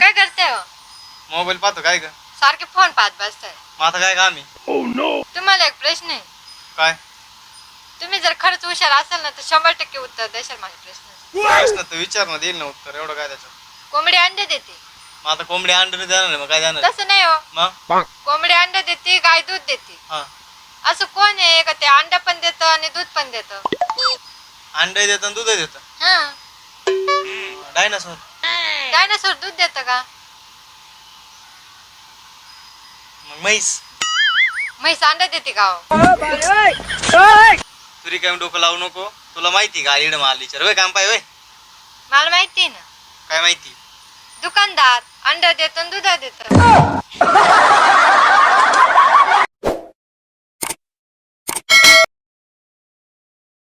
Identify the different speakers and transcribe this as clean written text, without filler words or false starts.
Speaker 1: काय करते हो?
Speaker 2: मोबाईल पाहतो काय ग?
Speaker 1: सारखे फोन पाहत बसताय.
Speaker 2: मग आता काय काम आहे?
Speaker 1: तुम्हाला एक प्रश्न आहे.
Speaker 2: काय
Speaker 1: तुम्ही जर खरंच हुशार असाल ना तर 100% उत्तर देशाल माझ्या प्रश्नाचं.
Speaker 2: प्रश्न तर विचार ना, देईल ना उत्तर. एवढं काय त्याच्यात?
Speaker 1: कोंबडी अंडे देते.
Speaker 2: मग आता कोंबडी अंडे देणार आहे, मग काय देणार?
Speaker 1: तसं नाही हो.
Speaker 2: मग
Speaker 1: कोंबडी अंडे देते, गाय दूध देते.
Speaker 2: हा,
Speaker 1: असं कोण आहे का ते अंडा पण देतं आणि दूध पण देतं?
Speaker 2: अंडे देतं दूध देतं.
Speaker 1: हा,
Speaker 2: डायनासोर.
Speaker 1: डायनासोर दूध देतं का?
Speaker 2: मग म्हैस.
Speaker 1: म्हैस अंडा देते का हो?
Speaker 2: तुरी काय डोकं लावू नको. तुला माहिती का इड मारलीचर वय काम पाय वय?
Speaker 1: मला माहिती आहे ना.
Speaker 2: काय माहिती?
Speaker 1: दुकानदार अंडा देतो आणि दूध देतं.